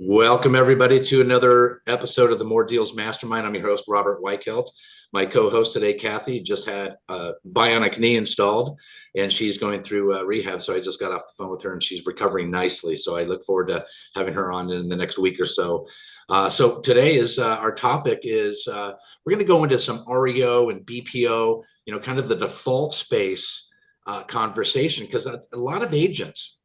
Welcome, everybody, to another episode of the More Deals Mastermind. I'm your host, Robert Weichelt. My co-host today, Cathy, just had a bionic knee installed, and she's going through rehab. So I just got off the phone with her, and she's recovering nicely. So I look forward to having her on in the next week or so. So today is our topic is we're going to go into some REO and BPO, kind of the default space conversation, because a lot of agents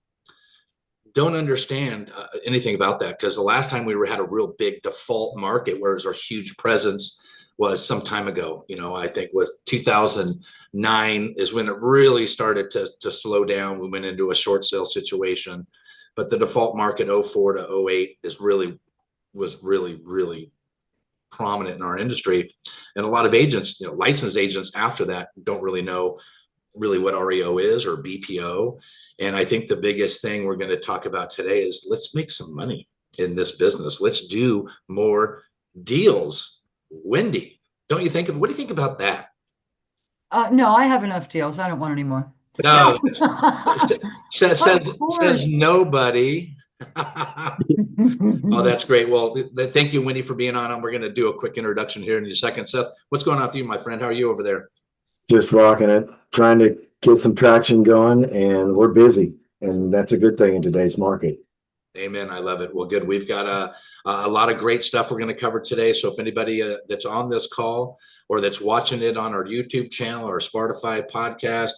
don't understand anything about that, because the last time we had a real big default market where it was our huge presence was some time ago. I think with 2009 is when it really started to slow down. We went into a short sale situation, but the default market 04 to 08 was really prominent in our industry. And a lot of agents, licensed agents after that, don't really know really what REO is or BPO. And I think the biggest thing we're going to talk about today is let's make some money in this business. Let's do more deals. Wendy, what do you think about that? No, I have enough deals. I don't want any more. No, says nobody. Oh, that's great. Well, thank you, Wendy, for being on. We're going to do a quick introduction here in a second. Seth, what's going on with you, my friend? How are you over there? Just rocking it, trying to get some traction going, and we're busy, and that's a good thing in today's market. Amen. I love it. Well, good. We've got a lot of great stuff we're going to cover today. So if anybody that's on this call or that's watching it on our YouTube channel or Spotify podcast,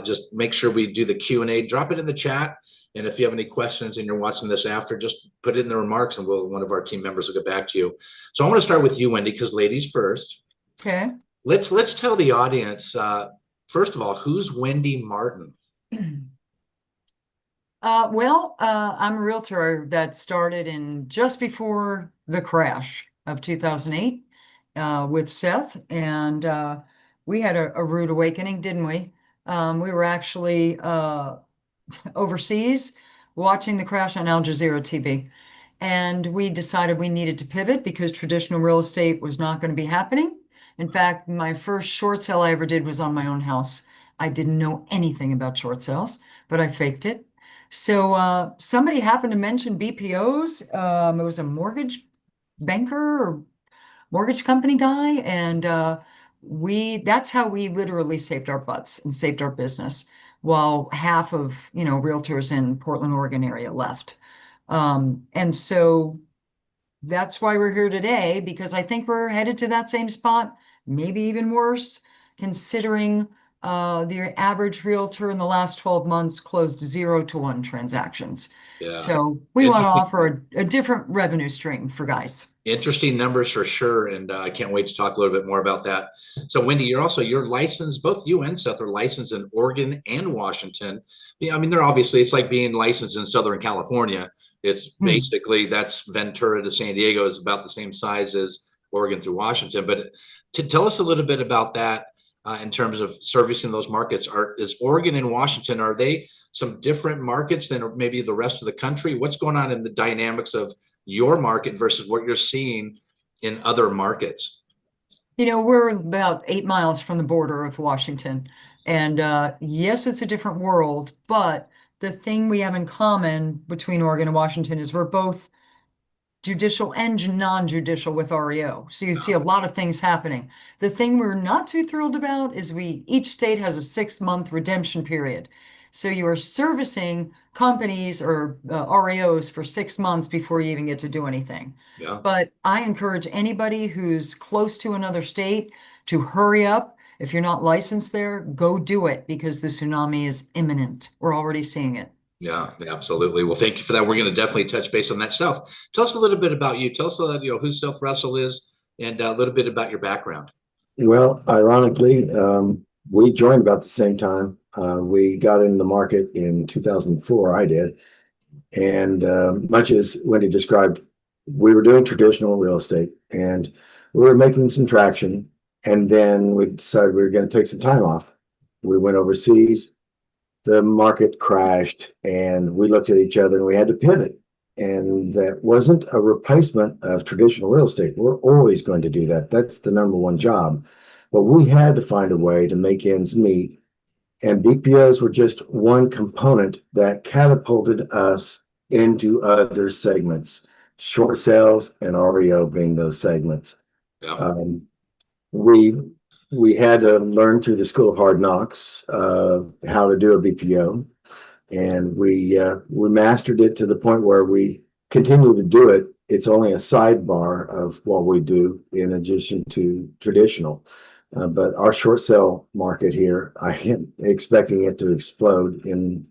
just make sure we do the Q&A. Drop it in the chat. And if you have any questions and you're watching this after, just put it in the remarks, and one of our team members will get back to you. So I want to start with you, Wendy, because ladies first. Okay. Let's tell the audience, first of all, who's Wendy Martin? I'm a realtor that started in just before the crash of 2008 with Seth, and we had a rude awakening, didn't we? We were actually overseas watching the crash on Al Jazeera TV, and we decided we needed to pivot because traditional real estate was not going to be happening. In fact, my first short sale I ever did was on my own house. I didn't know anything about short sales, but I faked it. So somebody happened to mention BPOs. It was a mortgage banker or mortgage company guy, and that's how we literally saved our butts and saved our business, while half of realtors in Portland, Oregon area left. And so that's why we're here today, because I think we're headed to that same spot, maybe even worse, considering the average realtor in the last 12 months closed 0 to 1 transactions. Yeah. So we want to offer a different revenue stream for guys. Interesting numbers for sure. And I can't wait to talk a little bit more about that. So Wendy, you're licensed, both you and Seth are licensed in Oregon and Washington. Yeah, I mean, it's like being licensed in Southern California. It's basically that's Ventura to San Diego is about the same size as Oregon through Washington. But to tell us a little bit about that in terms of servicing those markets, is Oregon and Washington, are they some different markets than maybe the rest of the country? What's going on in the dynamics of your market versus what you're seeing in other markets? We're about 8 miles from the border of Washington. And yes, it's a different world, but the thing we have in common between Oregon and Washington is we're both judicial and non-judicial with REO. So you see a lot of things happening. The thing we're not too thrilled about is each state has a 6-month redemption period. So you are servicing companies or REOs for 6 months before you even get to do anything. Yeah. But I encourage anybody who's close to another state to hurry up. If you're not licensed there, go do it, because the tsunami is imminent. We're already seeing it. Yeah, absolutely. Well, thank you for that. We're going to definitely touch base on that. Seth, tell us a little bit about you. Tell us who Seth Russell is, and a little bit about your background. Well, ironically, we joined about the same time. We got in the market in 2004, I did. And much as Wendy described, we were doing traditional real estate, and we were making some traction. And then we decided we were going to take some time off. We went overseas. The market crashed, and we looked at each other and we had to pivot. And that wasn't a replacement of traditional real estate. We're always going to do that. That's the number one job. But we had to find a way to make ends meet. And BPOs were just one component that catapulted us into other segments. short sales and REO being those segments. Yeah. We had to learn through the School of Hard Knocks how to do a BPO, and we mastered it to the point where we continue to do it. It's only a sidebar of what we do in addition to traditional. But our short sale market here, I am expecting it to explode in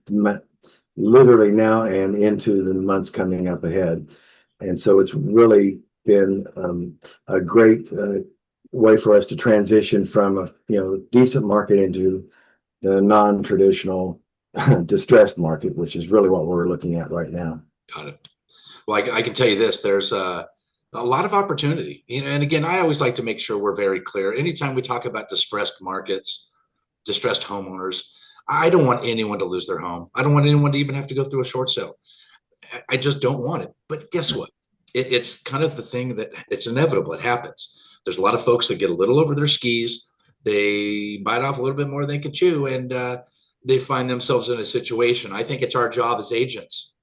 literally now and into the months coming up ahead. And so it's really been a great way for us to transition from a decent market into the non-traditional distressed market, which is really what we're looking at right now. Got it. Well, I can tell you this, there's a lot of opportunity. And again, I always like to make sure we're very clear. Anytime we talk about distressed markets, distressed homeowners, I don't want anyone to lose their home. I don't want anyone to even have to go through a short sale. I just don't want it. But guess what? It's kind of the thing that it's inevitable. It happens. There's a lot of folks that get a little over their skis. They bite off a little bit more than they can chew, and they find themselves in a situation. I think it's our job as agents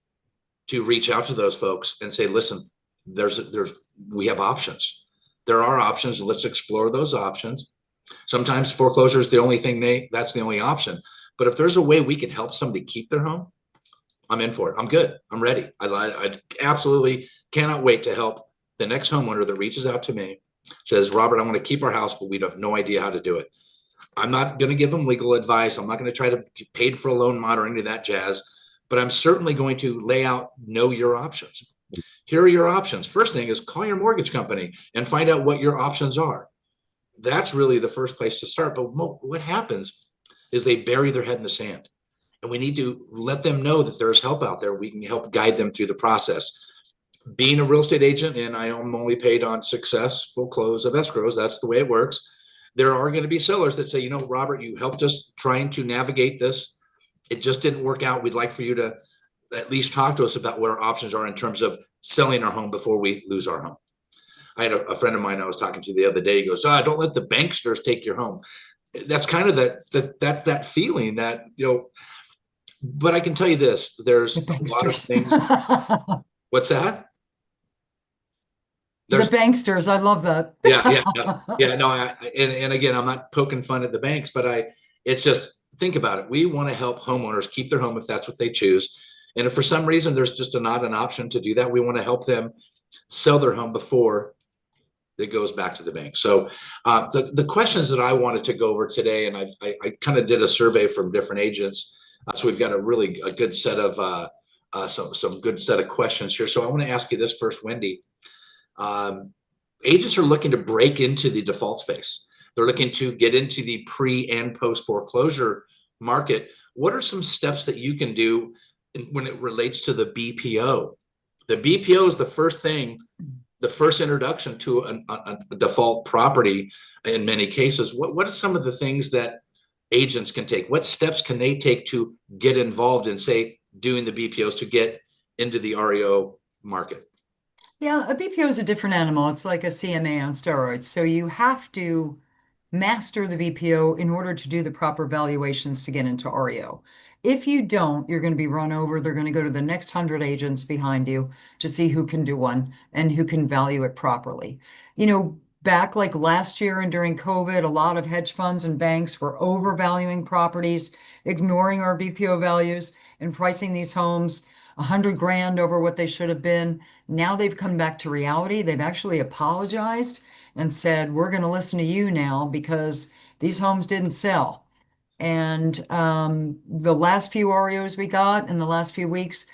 to reach out to those folks and say, listen, we have options. There are options. Let's explore those options. Sometimes foreclosure is the only thing that's the only option. But if there's a way we can help somebody keep their home, I'm in for it. I'm good. I'm ready. I absolutely cannot wait to help the next homeowner that reaches out to me, says, Robert, I want to keep our house, but we have no idea how to do it. I'm not going to give them legal advice. I'm not going to try to get paid for a loan mod or any of that jazz, but I'm certainly going to lay out, know your options. Here are your options. First thing is call your mortgage company and find out what your options are. That's really the first place to start. But what happens is they bury their head in the sand. And we need to let them know that there's help out there. We can help guide them through the process. Being a real estate agent, and I am only paid on successful close of escrows, that's the way it works. There are going to be sellers that say, Robert, you helped us trying to navigate this. It just didn't work out. We'd like for you to at least talk to us about what our options are in terms of selling our home before we lose our home. I had a friend of mine I was talking to the other day. He goes, don't let the banksters take your home. That's kind of that feeling that, but I can tell you this, there's a lot of things. What's that? The banksters. I love that. Yeah. No, and again, I'm not poking fun at the banks, but it's just, think about it. We want to help homeowners keep their home if that's what they choose. And if for some reason there's just not an option to do that, we want to help them sell their home before it goes back to the bank. So the questions that I wanted to go over today, and I kind of did a survey from different agents. So we've got a good set of some good set of questions here. So I want to ask you this first, Wendy. Agents are looking to break into the default space. They're looking to get into the pre and post foreclosure market. What are some steps that you can do when it relates to the BPO? The BPO is the first thing, the first introduction to a default property in many cases. What are some of the things that agents can take? What steps can they take to get involved in, say, doing the BPOs to get into the REO market? Yeah, a BPO is a different animal. It's like a CMA on steroids. So you have to master the BPO in order to do the proper valuations to get into REO. If you don't, you're going to be run over. They're going to go to the next 100 agents behind you to see who can do one and who can value it properly. Back like last year and during COVID, a lot of hedge funds and banks were overvaluing properties, ignoring our BPO values and pricing these homes 100 grand over what they should have been. Now they've come back to reality. They've actually apologized and said, we're going to listen to you now because these homes didn't sell. And the last few REOs we got in the last few weeks,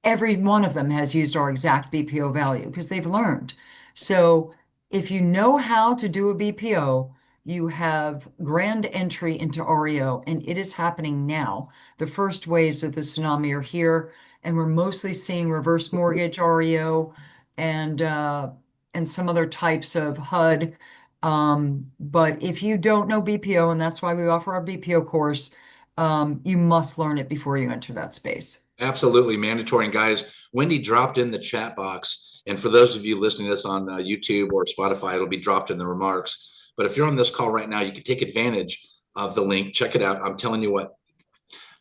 every one of them has used our exact BPO value because they've learned. So if you know how to do a BPO, you have grand entry into REO, and it is happening now. The first waves of the tsunami are here, and we're mostly seeing reverse mortgage REO and some other types of HUD. But if you don't know BPO, and that's why we offer our BPO course, you must learn it before you enter that space. Absolutely mandatory. And guys, Wendy dropped in the chat box. And for those of you listening to this on YouTube or Spotify, it'll be dropped in the remarks. But if you're on this call right now, you can take advantage of the link. Check it out. I'm telling you what,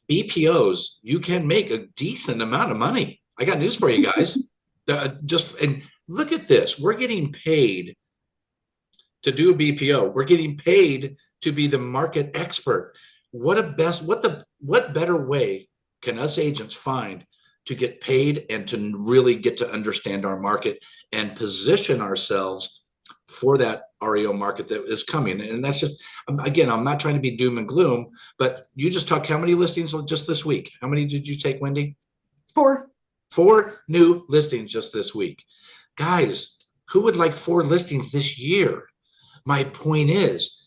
BPOs, you can make a decent amount of money. I got news for you guys. Just and look at this. We're getting paid to do a BPO. We're getting paid to be the market expert. What better way can us agents find to get paid and to really get to understand our market and position ourselves for that REO market that is coming? And that's just, again, I'm not trying to be doom and gloom, but you just talked how many listings just this week? How many did you take, Wendy? 4. 4 new listings just this week. Guys, who would like 4 listings this year? My point is,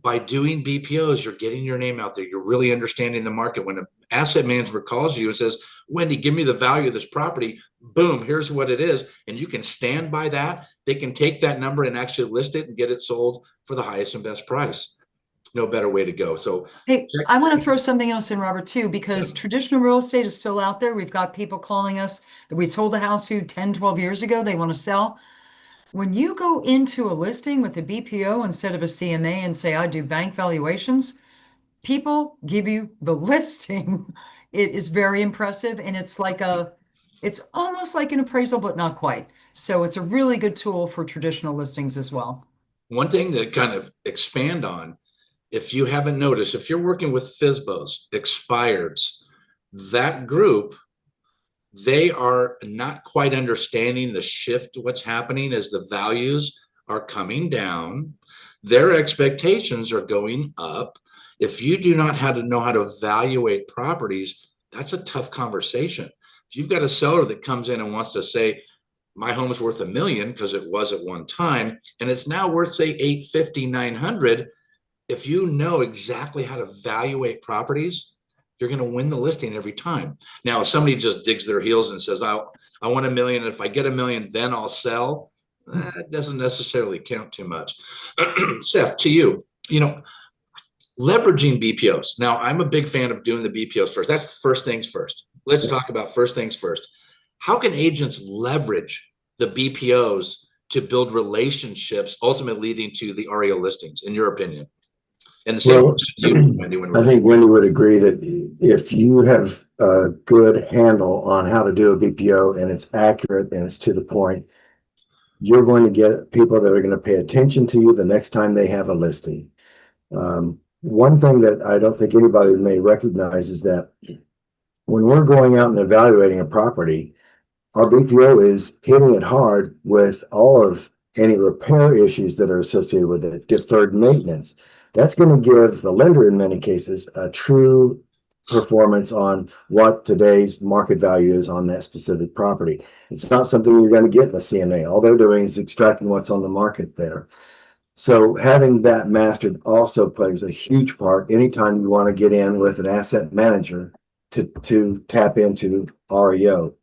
by doing BPOs, you're getting your name out there. You're really understanding the market. When an asset manager calls you and says, Wendy, give me the value of this property, boom, here's what it is. And you can stand by that. They can take that number and actually list it and get it sold for the highest and best price. No better way to go. So, Hey, I want to throw something else in, Robert, too, because Yeah. traditional real estate is still out there. We've got people calling us that we sold a house to 10, 12 years ago. They want to sell. When you go into a listing with a BPO instead of a CMA and say, I do bank valuations, people give you the listing. It is very impressive. And it's almost like an appraisal, but not quite. So it's a really good tool for traditional listings as well. one thing to kind of expand on, if you haven't noticed, if you're working with FSBOs, expireds, that group, they are not quite understanding the shift. What's happening is the values are coming down. Their expectations are going up. If you do not know how to evaluate properties, that's a tough conversation. If you've got a seller that comes in and wants to say, my home is worth $1 million because it was at one time, and it's now worth, say, 850, 900. If you know exactly how to evaluate properties, you're going to win the listing every time. Now, if somebody just digs their heels and says, I want $1 million. If I get $1 million, then I'll sell. That doesn't necessarily count too much. Seth, to you, leveraging BPOs. Now, I'm a big fan of doing the BPOs first. That's first things first. Let's talk about first things first. How can agents leverage the BPOs to build relationships, ultimately leading to the REO listings, in your opinion? And the same question to you, Wendy. I think Wendy would agree that if you have a good handle on how to do a BPO and it's accurate and it's to the point, you're going to get people that are going to pay attention to you the next time they have a listing. One thing that I don't think anybody may recognize is that when we're going out and evaluating a property, our BPO is hitting it hard with all of any repair issues that are associated with it, deferred maintenance. That's going to give the lender, in many cases, a true performance on what today's market value is on that specific property. It's not something you're going to get in a CMA. All they're doing is extracting what's on the market there. So having that mastered also plays a huge part anytime you want to get in with an asset manager to tap into REO.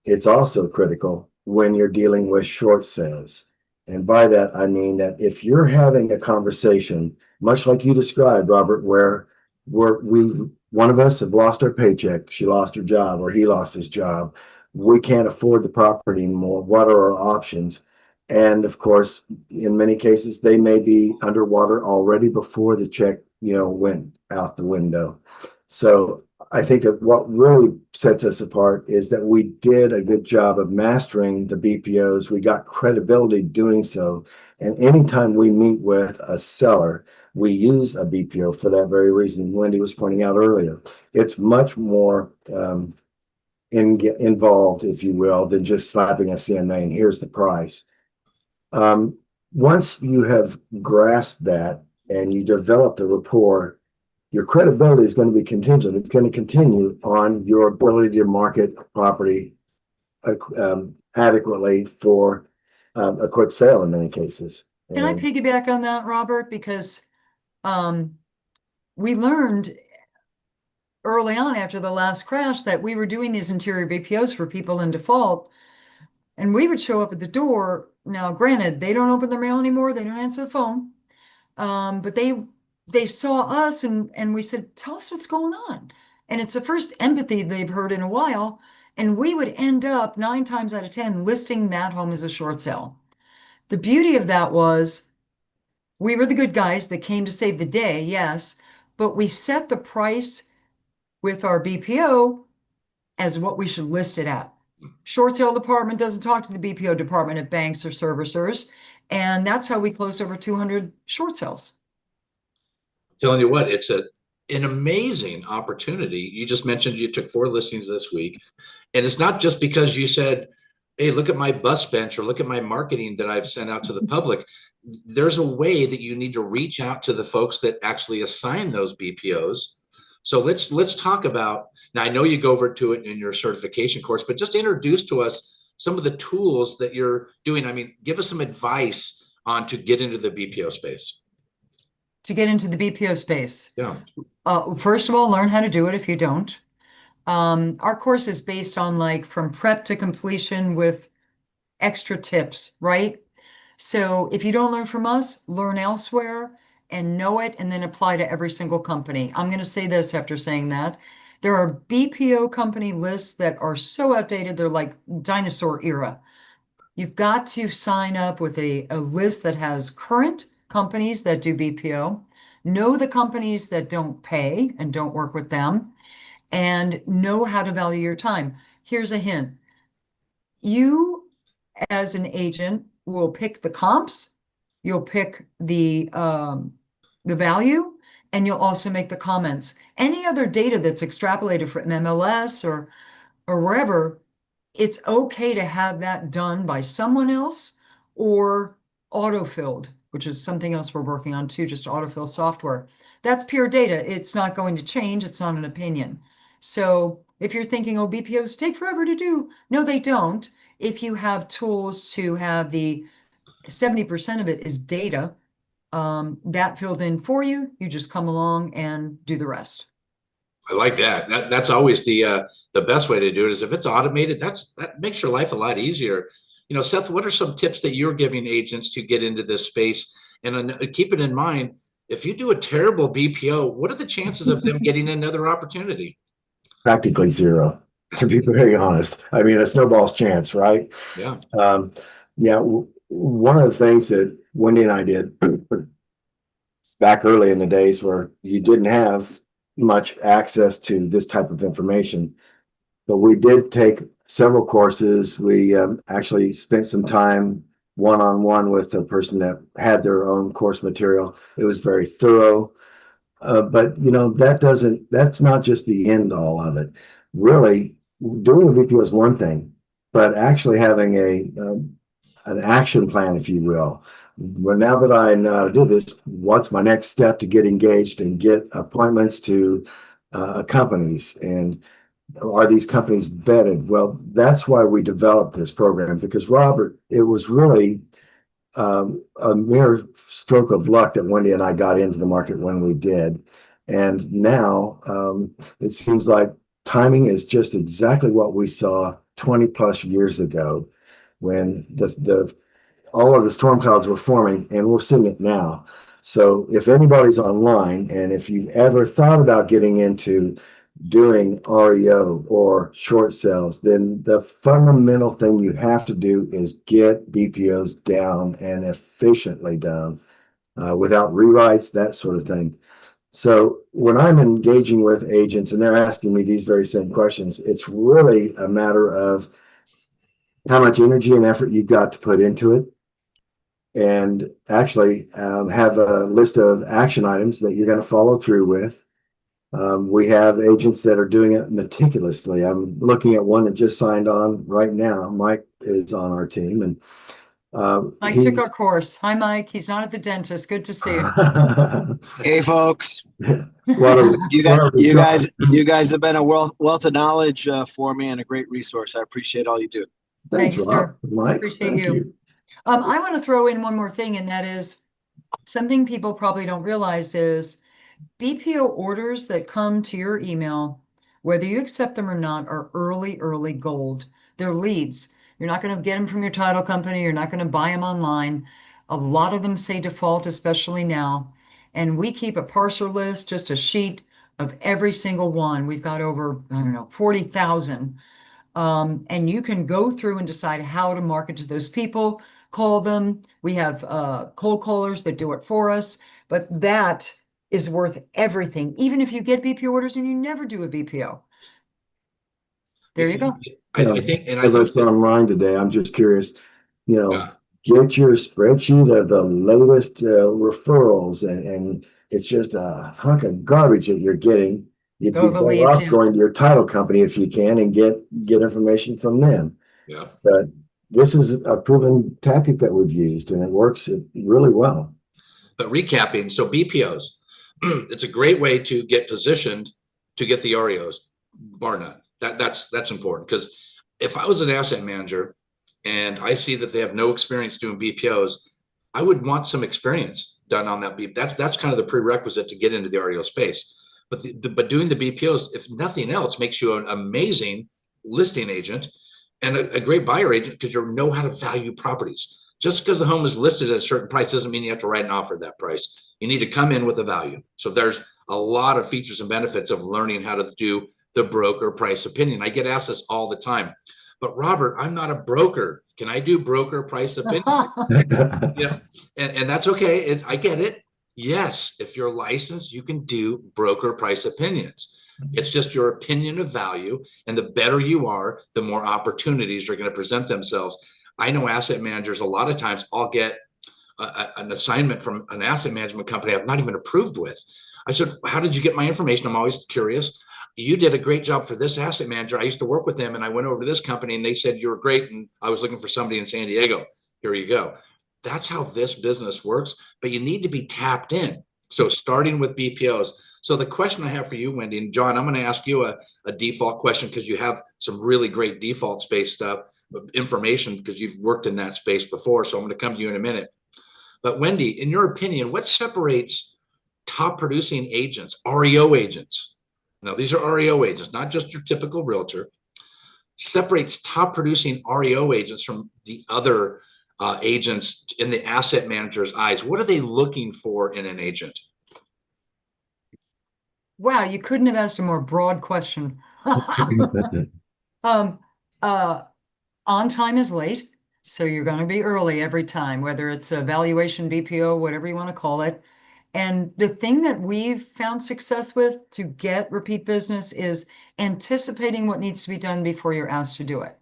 It's also critical when you're dealing with short sales. And by that, I mean that if you're having a conversation, much like you described, Robert, where one of us have lost our paycheck, she lost her job, or he lost his job, we can't afford the property anymore. What are our options? And of course, in many cases, they may be underwater already before the check, went out the window. So I think that what really sets us apart is that we did a good job of mastering the BPOs. We got credibility doing so. And anytime we meet with a seller, we use a BPO for that very reason Wendy was pointing out earlier. It's much more involved, if you will, than just slapping a CMA and here's the price. Once you have grasped that and you develop the rapport, your credibility is going to be contingent. It's going to continue on your ability to market a property adequately for a quick sale in many cases. Can I piggyback on that, Robert? Because we learned early on after the last crash that we were doing these interior BPOs for people in default, and we would show up at the door. Now, granted, they don't open their mail anymore. They don't answer the phone. But they saw us and we said, tell us what's going on. And it's the first empathy they've heard in a while. And we would end up 9 times out of 10 listing that home as a short sale. The beauty of that was we were the good guys that came to save the day, yes, but we set the price with our BPO as what we should list it at. Short sale department doesn't talk to the BPO department at banks or servicers. And that's how we closed over 200 short sales. Telling you what, it's an amazing opportunity. You just mentioned you took 4 listings this week. And it's not just because you said, hey, look at my bus bench or look at my marketing that I've sent out to the public. There's a way that you need to reach out to the folks that actually assign those BPOs. So let's talk about, now I know you go over to it in your certification course, but just introduce to us some of the tools that you're doing. I mean, give us some advice on to get into the BPO space. To get into the BPO space. Yeah. First of all, learn how to do it if you don't. Our course is based on like from prep to completion with extra tips, right? So if you don't learn from us, learn elsewhere and know it and then apply to every single company. I'm going to say this after saying that. There are BPO company lists that are so outdated, they're like dinosaur era. You've got to sign up with a list that has current companies that do BPO, know the companies that don't pay and don't work with them, and know how to value your time. Here's a hint. You, as an agent, will pick the comps, you'll pick the value, and you'll also make the comments. Any other data that's extrapolated from MLS or wherever, it's okay to have that done by someone else or autofilled, which is something else we're working on too, just autofill software. That's pure data. It's not going to change. It's not an opinion. So if you're thinking, oh, BPOs take forever to do, no, they don't. If you have tools to have the 70% of it is data, that filled in for you, you just come along and do the rest. I like that. That's always the best way to do it is if it's automated, that makes your life a lot easier. You know, Seth, what are some tips that you're giving agents to get into this space? And keep it in mind, if you do a terrible BPO, what are the chances of them getting another opportunity? Practically zero, to be very honest. I mean, a snowball's chance, right? Yeah. Yeah. One of the things that Wendy and I did back early in the days where you didn't have much access to this type of information, but we did take several courses. We actually spent some time one-on-one with a person that had their own course material. It was very thorough. But you know, that's not just the end all of it. Really, doing a BPO is one thing, but actually having an action plan, if you will. Well, now that I know how to do this, what's my next step to get engaged and get appointments to companies? And are these companies vetted? Well, that's why we developed this program, because Robert, it was really a mere stroke of luck that Wendy and I got into the market when we did. And now it seems like timing is just exactly what we saw 20 plus years ago when all of the storm clouds were forming, and we're seeing it now. So if anybody's online, and if you've ever thought about getting into doing REO or short sales, then the fundamental thing you have to do is get BPOs down and efficiently down without rewrites, that sort of thing. So when I'm engaging with agents and they're asking me these very same questions, it's really a matter of how much energy and effort you've got to put into it, and actually have a list of action items that you're going to follow through with. We have agents that are doing it meticulously. I'm looking at one that just signed on right now. Mike is on our team, and Mike took our course. Hi, Mike. He's not at the dentist. Good to see you. Hey, folks. you You guys have been a wealth of knowledge for me and a great resource. I appreciate all you do. Thanks, Thank you, Rob. sir. Mike, Appreciate thank you. I want to throw in one more thing, and that is something people probably don't realize is BPO orders that come to your email, whether you accept them or not, are early gold. They're leads. You're not going to get them from your title company. You're not going to buy them online. A lot of them say default, especially now. And we keep a parser list, just a sheet of every single one. We've got over, I don't know, 40,000. And you can go through and decide how to market to those people, call them. We have cold callers that do it for us, but that is worth everything, even if you get BPO orders and you never do a BPO. There you go. I think, and I As I think saw that, online today, I'm just curious, yeah, get your spreadsheet of the latest referrals, and it's just a hunk of garbage that you're getting. You'd Go be the better leads, off yeah. going to your title company if you can and get information from them. yeah. But this is a proven tactic that we've used, and it works really well. But recapping, so BPOs, it's a great way to get positioned to get the REOs, bar none. That's important, because if I was an asset manager and I see that they have no experience doing BPOs, I would want some experience done on that. That's kind of the prerequisite to get into the REO space. But doing the BPOs, if nothing else, makes you an amazing listing agent and a great buyer agent, because you know how to value properties. Just because the home is listed at a certain price doesn't mean you have to write an offer at that price. You need to come in with a value. So there's a lot of features and benefits of learning how to do the broker price opinion. I get asked this all the time, but Robert, I'm not a broker. Can I do broker price opinion? Yeah, and that's okay. I get it. Yes, if you're licensed, you can do broker price opinions. It's just your opinion of value, and the better you are, the more opportunities are going to present themselves. I know asset managers, a lot of times I'll get an assignment from an asset management company I'm not even approved with. I said, how did you get my information? I'm always curious. You did a great job for this asset manager. I used to work with them, and I went over to this company and they said you were great, and I was looking for somebody in San Diego. Here you go. That's how this business works, but you need to be tapped in. So starting with BPOs. So the question I have for you, Wendy, and John, I'm going to ask you a default question, because you have some really great default space stuff, information, because you've worked in that space before. So I'm going to come to you in a minute. But Wendy, in your opinion, what separates top producing agents, REO agents? Now, these are REO agents, not just your typical realtor. Separates top producing REO agents from the other agents in the asset manager's eyes. What are they looking for in an agent? Wow, you couldn't have asked a more broad question. Um, on time is late, so you're going to be early every time, whether it's a valuation, BPO, whatever you want to call it. And the thing that we've found success with to get repeat business is anticipating what needs to be done before you're asked to do it.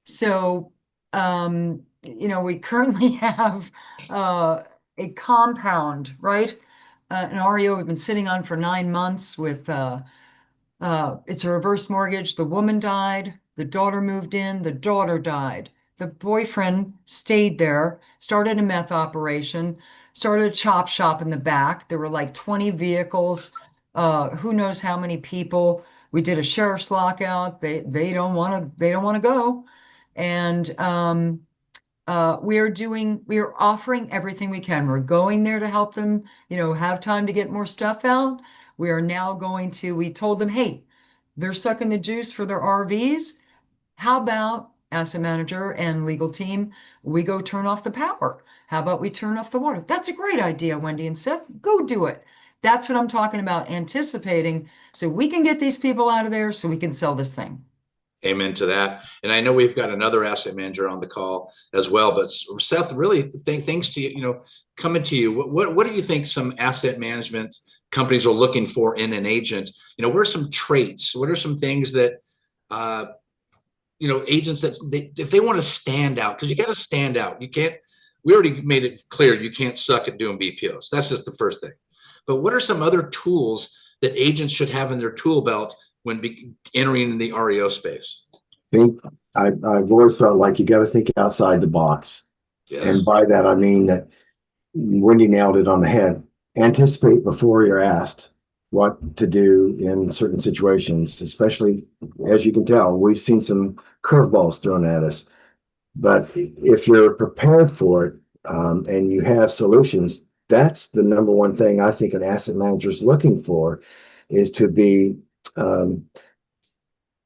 So, we currently have a compound, right? An REO we've been sitting on for 9 months with it's a reverse mortgage. The woman died. The daughter moved in. The daughter died. The boyfriend stayed there, started a meth operation, started a chop shop in the back. There were like 20 vehicles. Who knows how many people. We did a sheriff's lockout. They don't want to go. And we are offering everything we can. We're going there to help them, have time to get more stuff out. We are now we told them, hey, they're sucking the juice for their RVs. How about asset manager and legal team? We go turn off the power. How about we turn off the water? That's a great idea, Wendy and Seth. Go do it. That's what I'm talking about, anticipating, so we can get these people out of there so we can sell this thing. Amen to that. And I know we've got another asset manager on the call as well, but Seth, really thanks to you, coming to you. What do you think some asset management companies are looking for in an agent? What are some traits? What are some things that, agents if they want to stand out, because you got to stand out. You can't, we already made it clear, you can't suck at doing BPOs. That's just the first thing. But what are some other tools that agents should have in their tool belt when entering in the REO space? I've always felt like you got to think outside the box. Yes. And by that, I mean that Wendy nailed it on the head. Anticipate before you're asked what to do in certain situations, especially, as you can tell, we've seen some curveballs thrown at us. But if you're prepared for it, and you have solutions, that's the number one thing I think an asset manager is looking for, is to be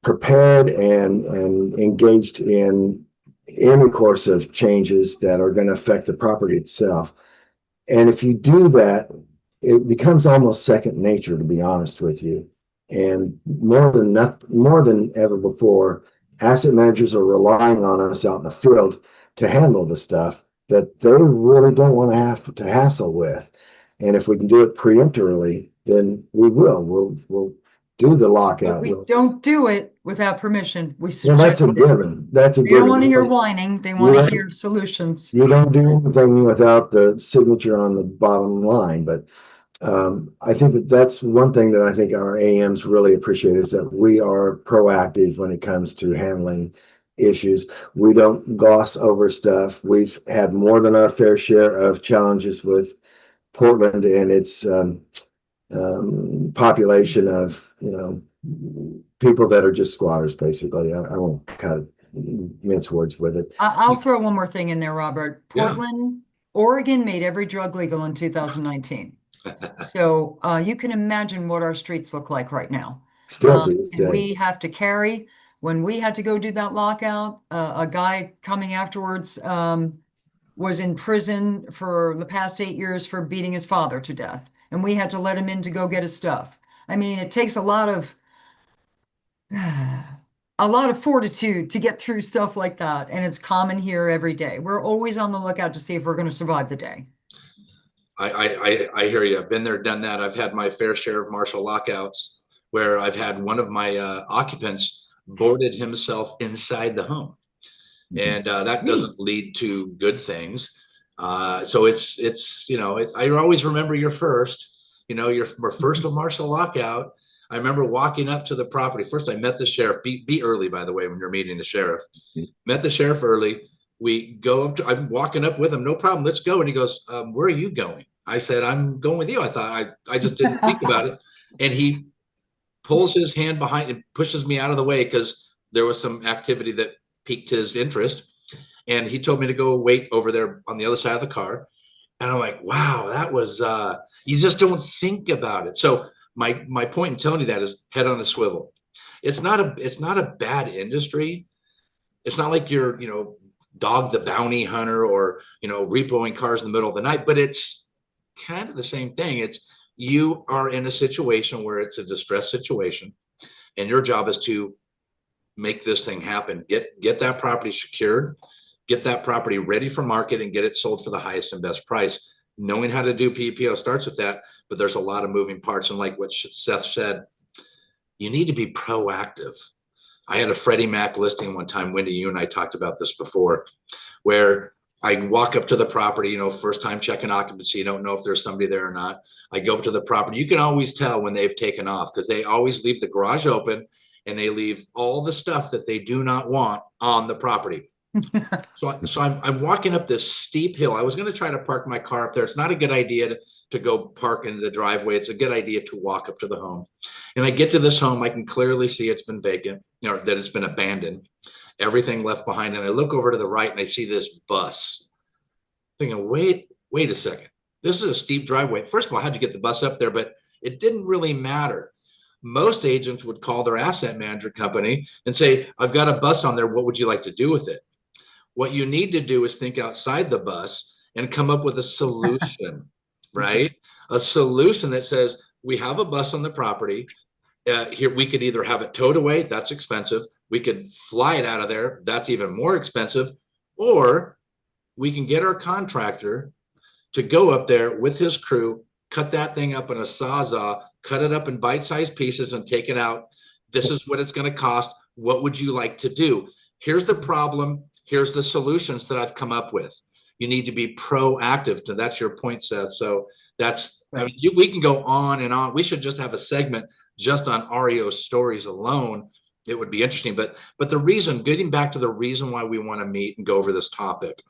prepared and engaged in the course of changes that are going to affect the property itself. And if you do that, it becomes almost second nature, to be honest with you. And more than ever before, asset managers are relying on us out in the field to handle the stuff that they really don't want to have to hassle with. And if we can do it preemptively, then we will. We'll do the But lockout. we don't do it without permission. We Well, that's suggest a given. That's a they don't want to hear given. whining. They want to Right. hear solutions. You don't do anything without the signature on the bottom line, but I think that that's one thing that I think our AMs really appreciate is that we are proactive when it comes to handling issues. We don't gloss over stuff. We've had more than our fair share of challenges with Portland and its population of, people that are just squatters, basically. I won't kind of mince words with it. I'll throw one more thing in there, Robert. Yeah. Portland, Oregon made every drug legal in 2019. So you can imagine what our streets look like right now. Still to this And day. we have to carry, when we had to go do that lockout, a guy coming afterwards was in prison for the past 8 years for beating his father to death. And we had to let him in to go get his stuff. I mean, it takes a lot of fortitude to get through stuff like that. And it's common here every day. We're always on the lookout to see if we're going to survive the day. I hear you. I've been there, done that. I've had my fair share of martial lockouts where I've had one of my occupants boarded himself inside the home, and that doesn't lead to good things. So I always remember your first. Your first martial lockout. I remember walking up to the property. First, I met the sheriff. Be early, by the way, when you're meeting the sheriff. Met the sheriff early. We go up I'm walking up with him. No problem. Let's go. And he goes, where are you going? I said, I'm going with you. I thought I just didn't think about it. And he pulls his hand behind and pushes me out of the way because there was some activity that piqued his interest. And he told me to go wait over there on the other side of the car. And I'm like, wow, that was, you just don't think about it. So my point in telling you that is head on a swivel. It's not a bad industry. It's not like you're, Dog the Bounty Hunter or, repoing cars in the middle of the night, but it's kind of the same thing. It's you are in a situation where it's a distress situation and your job is to make this thing happen. Get that property secured, get that property ready for market and get it sold for the highest and best price. Knowing how to do PPO starts with that, but there's a lot of moving parts. And like what Seth said, you need to be proactive. I had a Freddie Mac listing one time, Wendy, you and I talked about this before, where I walk up to the property, first time checking occupancy, you don't know if there's somebody there or not. I go up to the property. You can always tell when they've taken off because they always leave the garage open and they leave all the stuff that they do not want on the property. So I'm walking up this steep hill. I was going to try to park my car up there. It's not a good idea to go park into the driveway. It's a good idea to walk up to the home. And I get to this home. I can clearly see it's been vacant or that it's been abandoned. Everything left behind. And I look over to the right and I see this bus. Thinking, wait a second. This is a steep driveway. First of all, how'd you get the bus up there? But it didn't really matter. Most agents would call their asset manager company and say, I've got a bus on there. What would you like to do with it? What you need to do is think outside the bus and come up with a solution, right? A solution that says, we have a bus on the property. Here, we could either have it towed away. That's expensive. We could fly it out of there. That's even more expensive. Or we can get our contractor to go up there with his crew, cut that thing up in a sawzall, cut it up in bite-sized pieces and take it out. This is what it's going to cost. What would you like to do? Here's the problem. Here's the solutions that I've come up with. You need to be proactive. So that's your point, Seth. So that's, I mean, we can go on and on. We should just have a segment just on REO stories alone. It would be interesting. But the reason, getting back to the reason why we want to meet and go over this topic,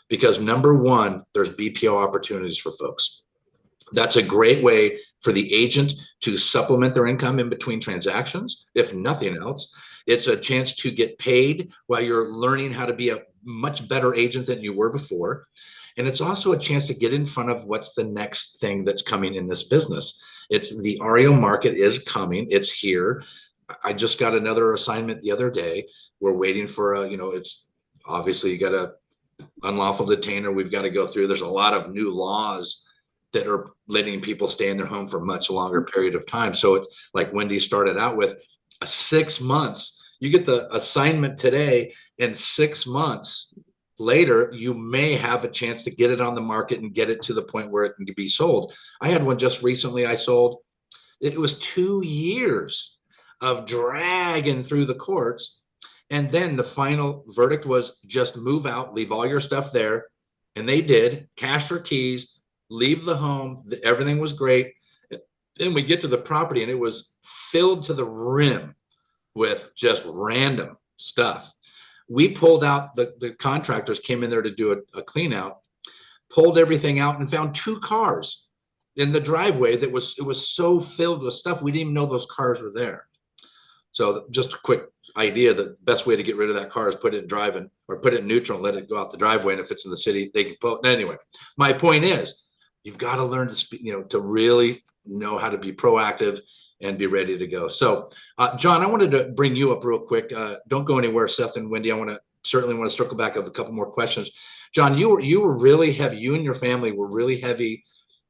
because number one, there's BPO opportunities for folks. That's a great way for the agent to supplement their income in between transactions, if nothing else. It's a chance to get paid while you're learning how to be a much better agent than you were before. And it's also a chance to get in front of what's the next thing that's coming in this business. It's the REO market is coming. It's here. I just got another assignment the other day. We're waiting for it's obviously you got a unlawful detainer. We've got to go through. There's a lot of new laws that are letting people stay in their home for a much longer period of time. So it's like Wendy started out with 6 months. You get the assignment today and 6 months later, you may have a chance to get it on the market and get it to the point where it can be sold. I had one just recently I sold. It was 2 years of dragging through the courts. And then the final verdict was just move out, leave all your stuff there. And they did, cash their keys, leave the home. Everything was great. Then we get to the property and it was filled to the rim with just random stuff. We pulled out, the contractors came in there to do a clean out, pulled everything out and found 2 cars in the driveway it was so filled with stuff we didn't even know those cars were there. So just a quick idea, the best way to get rid of that car is put it in driving or put it in neutral and let it go out the driveway. And if it's in the city, they can put anyway. My point is, you've got to learn to speak, to really know how to be proactive and be ready to go. So, John, I wanted to bring you up real quick. Don't go anywhere, Seth and Wendy. I certainly want to circle back with a couple more questions. John, you were really heavy. You and your family were really heavy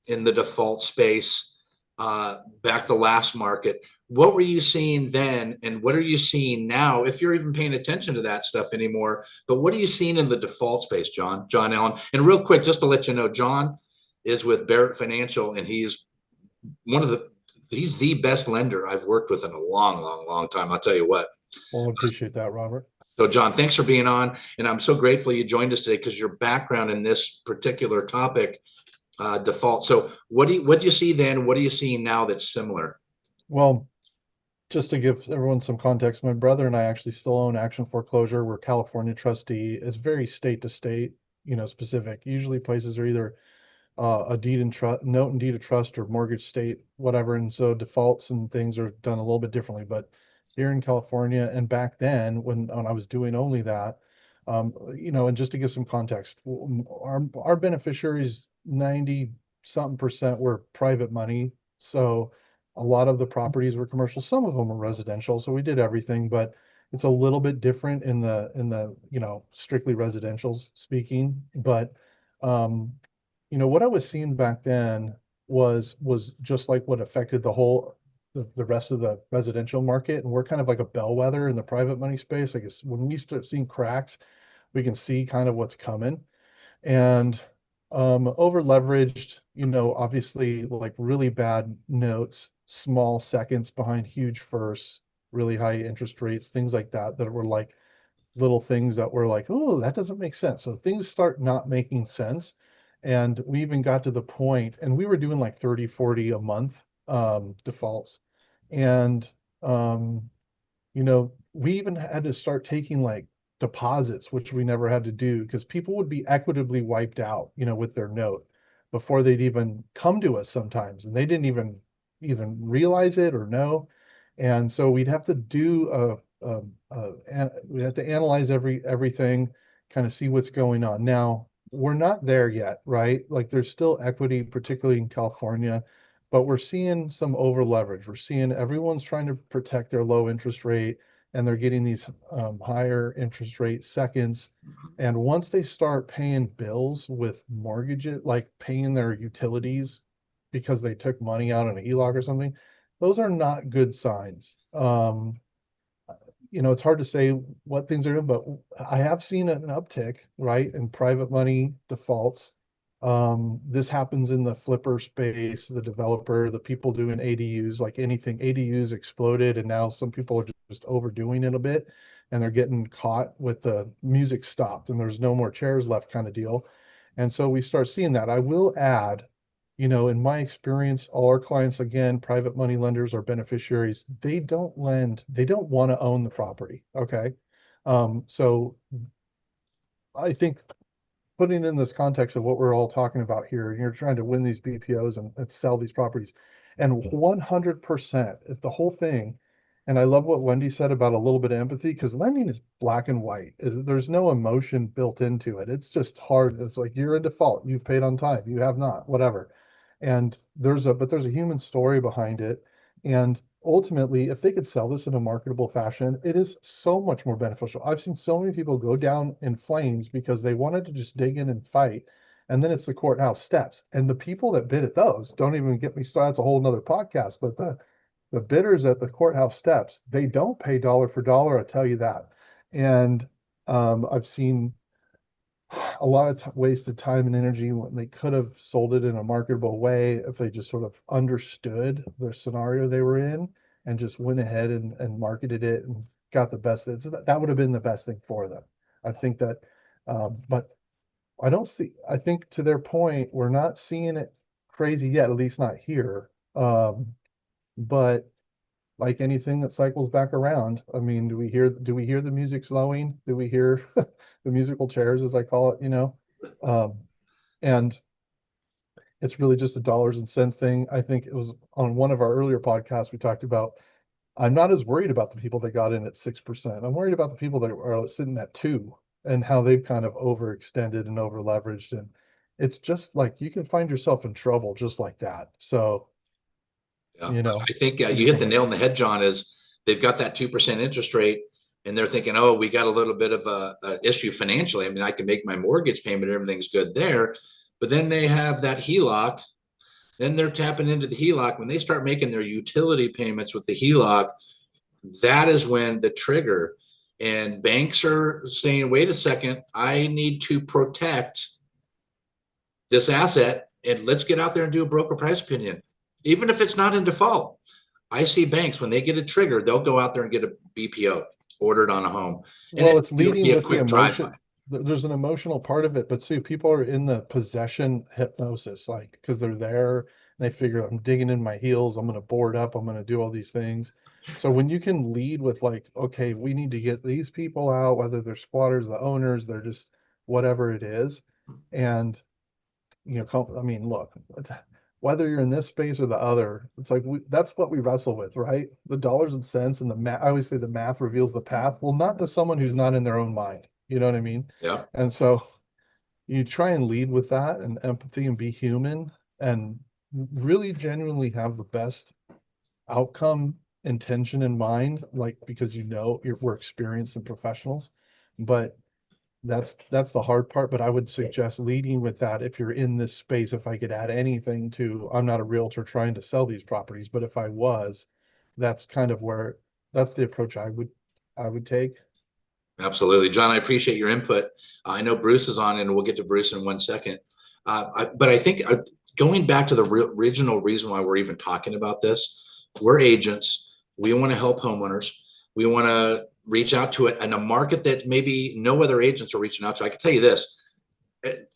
in the default space back the last market. What were you seeing then, and what are you seeing now, if you're even paying attention to that stuff anymore? But what are you seeing in the default space, John Allen? And real quick, just to let you know, John is with Barrett Financial, and he's the best lender I've worked with in a long time. I'll tell you what. Well, I appreciate that, Robert. So, John, thanks for being on, and I'm so grateful you joined us today because your background in this particular topic, default. So, what do you see then? What are you seeing now that's similar? Well, just to give everyone some context, my brother and I actually still own Action Foreclosure. We're California trustee. It's very state to state, specific. Usually places are either a note and deed of trust or mortgage state, whatever. And so defaults and things are done a little bit differently. But here in California, and back then when I was doing only that, and just to give some context, our beneficiaries, 90 something percent were private money. So a lot of the properties were commercial, some of them were residential. So we did everything, but it's a little bit different in the strictly residential speaking. But what I was seeing back then was just like what affected the rest of the residential market. And we're kind of like a bellwether in the private money space. I guess when we start seeing cracks, we can see kind of what's coming. And over leveraged, obviously like really bad notes, small seconds behind huge firsts, really high interest rates, things like that were like little things that were like, oh, that doesn't make sense. So things start not making sense. And we even got to the point, and we were doing like 30, 40 a month defaults. And, we even had to start taking like deposits, which we never had to do because people would be equitably wiped out, with their note before they'd even come to us sometimes. And they didn't even realize it or know. And so we'd have to do we have to analyze everything, kind of see what's going on. Now, we're not there yet, right? Like there's still equity, particularly in California, but we're seeing some over leverage. We're seeing everyone's trying to protect their low interest rate, and they're getting these higher interest rate seconds. And once they start paying bills with mortgages, like paying their utilities because they took money out on an HELOC or something, those are not good signs. It's hard to say what things are doing, but I have seen an uptick, right, in private money defaults. This happens in the flipper space, the developer, the people doing ADUs, like anything. ADUs exploded, and now some people are just overdoing it a bit, and they're getting caught with the music stopped and there's no more chairs left kind of deal. And so we start seeing that. I will add, in my experience, all our clients, again, private money lenders or beneficiaries, they don't want to own the property. Okay. So I think putting in this context of what we're all talking about here, you're trying to win these BPOs and sell these properties, and 100%, if the whole thing, and I love what Wendy said about a little bit of empathy, because lending is black and white. There's no emotion built into it. It's just hard. It's like you're in default. You've paid on time. You have not, whatever. And there's a human story behind it. And ultimately, if they could sell this in a marketable fashion, it is so much more beneficial. I've seen so many people go down in flames because they wanted to just dig in and fight. And then it's the courthouse steps. And the people that bid at those, don't even get me started, it's a whole nother podcast, but the bidders at the courthouse steps, they don't pay dollar for dollar, I'll tell you that. And I've seen a lot of wasted time and energy when they could have sold it in a marketable way if they just sort of understood the scenario they were in and just went ahead and marketed it and got the best. That would have been the best thing for them. I think that, but I don't see, I think to their point, we're not seeing it crazy yet, at least not here. But like anything that cycles back around, I mean, do we hear the music slowing? Do we hear the musical chairs, as I call it, you know? And it's really just a dollars and cents thing. I think it was on one of our earlier podcasts, we talked about, I'm not as worried about the people that got in at 6%. I'm worried about the people that are sitting at 2 and how they've kind of overextended and over leveraged. And it's just like you can find yourself in trouble just like that. So, Yeah. you know, I think you hit the nail on the head, John, is they've got that 2% interest rate and they're thinking, oh, we got a little bit of a issue financially. I mean, I can make my mortgage payment, everything's good there. But then they have that HELOC. Then they're tapping into the HELOC. When they start making their utility payments with the HELOC, that is when the trigger, and banks are saying, wait a second, I need to protect this asset and let's get out there and do a broker price opinion. Even if it's not in default, I see banks, when they get a trigger, they'll go out there and get a BPO ordered on a home. well, it's leading be a with the quick emotion. drive-by. There's an emotional part of it, but too, people are in the possession hypnosis, like because they're there and they figure I'm digging in my heels, I'm going to board up, I'm going to do all these things. So when you can lead with like, okay, we need to get these people out, whether they're squatters, the owners, they're just whatever it is, and you know, I mean, look, whether you're in this space or the other, it's like that's what we wrestle with, right? The dollars and cents and the math. I always say the math reveals the path. Well, not to someone who's not in their own mind. You know what I mean? Yeah. And so you try and lead with that and empathy and be human and really genuinely have the best outcome intention in mind, like because you know we're experienced and professionals, but that's the hard part. But I would suggest leading with that if you're in this space. If I could add anything to, I'm not a realtor trying to sell these properties, but if I was, that's kind of where that's the approach I would take. Absolutely. John, I appreciate your input. I know Bruce is on and we'll get to Bruce in 1 second. But I think going back to the original reason why we're even talking about this, we're agents. We want to help homeowners. We want to reach out to it in a market that maybe no other agents are reaching out to. I can tell you this,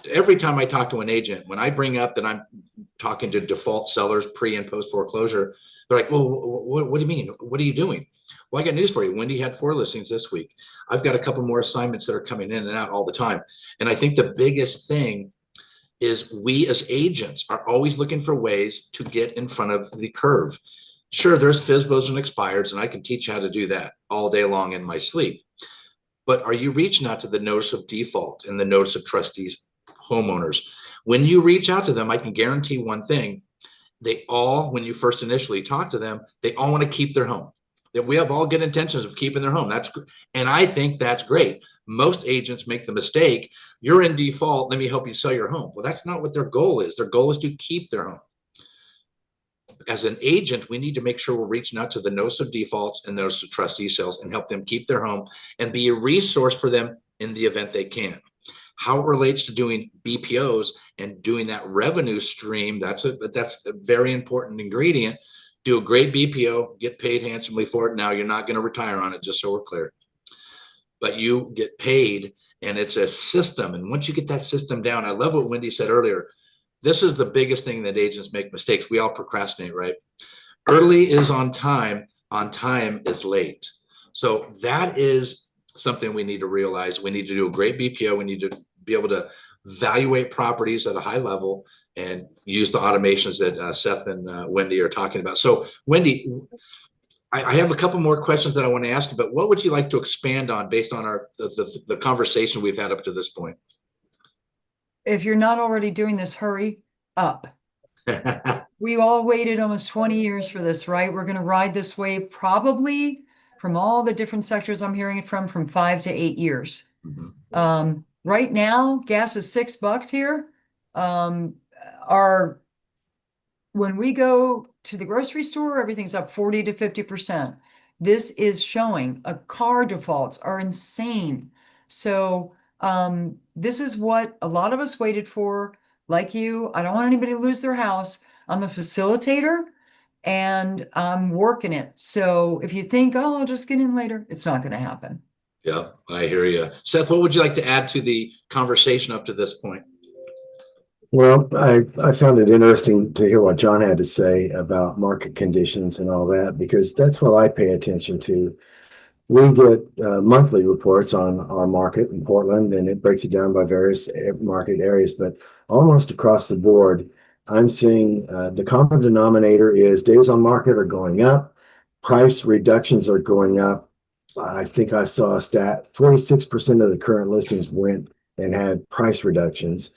every time I talk to an agent, when I bring up that I'm talking to default sellers pre and post foreclosure, they're like, well, what do you mean? What are you doing? Well, I got news for you. Wendy had 4 listings this week. I've got a couple more assignments that are coming in and out all the time. And I think the biggest thing is we as agents are always looking for ways to get in front of the curve. Sure, there's FSBOs and expireds, and I can teach you how to do that all day long in my sleep. But are you reaching out to the notice of default and the notice of trustees homeowners? When you reach out to them, I can guarantee one thing. They all, when you first initially talk to them, they all want to keep their home. That we have all good intentions of keeping their home. And I think that's great. Most agents make the mistake. You're in default. Let me help you sell your home. Well, that's not what their goal is. Their goal is to keep their home. As an agent, we need to make sure we're reaching out to the notice of defaults and notice of trustee sales and help them keep their home and be a resource for them in the event they can. How it relates to doing BPOs and doing that revenue stream, that's a very important ingredient. Do a great BPO, get paid handsomely for it. Now you're not going to retire on it, just so we're clear. But you get paid and it's a system. And once you get that system down, I love what Wendy said earlier. This is the biggest thing that agents make mistakes. We all procrastinate, right? Early is on time is late. So that is something we need to realize. We need to do a great BPO. We need to be able to evaluate properties at a high level and use the automations that Seth and Wendy are talking about. So Wendy, I have a couple more questions that I want to ask you, but what would you like to expand on based on the conversation we've had up to this point? If you're not already doing this, hurry up. We all waited almost 20 years for this, right? We're going to ride this wave probably from all the different sectors I'm hearing it from 5 to 8 years. Mm-hmm. Right now, gas is $6 here. When we go to the grocery store, everything's up 40 to 50%. This is showing car defaults are insane. So This is what a lot of us waited for. Like you, I don't want anybody to lose their house. I'm a facilitator and I'm working it. So if you think, oh, I'll just get in later, it's not going to happen. Yeah, I hear you. Seth, what would you like to add to the conversation up to this point? Well, I found it interesting to hear what John had to say about market conditions and all that, because that's what I pay attention to. We get monthly reports on our market in Portland, and it breaks it down by various market areas. But almost across the board, I'm seeing the common denominator is days on market are going up, price reductions are going up. I think I saw a stat, 46% of the current listings went and had price reductions.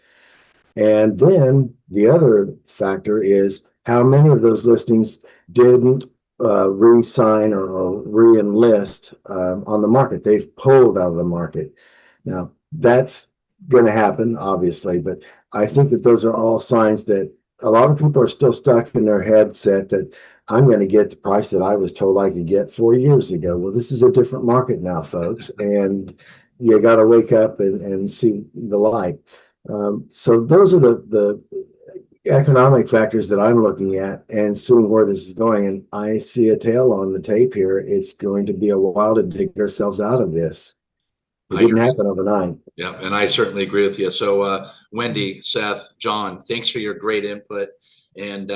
And then the other factor is how many of those listings didn't re-sign or re-enlist on the market. They've pulled out of the market. Now, that's going to happen, obviously, but I think that those are all signs that a lot of people are still stuck in their headset that I'm going to get the price that I was told I could get 4 years ago. Well, this is a different market now, folks, and you got to wake up and see the light. So those are the economic factors that I'm looking at and seeing where this is going. And I see a tail on the tape here. It's going to be a while to dig ourselves out of this. It didn't happen overnight. Yeah, and I certainly agree with you. So Wendy, Seth, John, thanks for your great input. And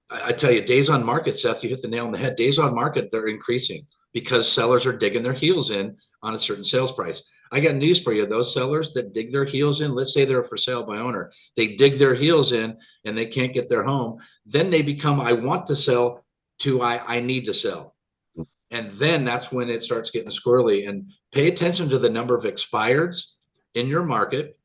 I tell you, days on market, Seth, you hit the nail on the head. Days on market, they're increasing because sellers are digging their heels in on a certain sales price. I got news for you. Those sellers that dig their heels in, let's say they're for sale by owner, they dig their heels in and they can't get their home. Then they become, I want to sell, to I need to sell. And then that's when it starts getting squirrely. And pay attention to the number of expireds in your market,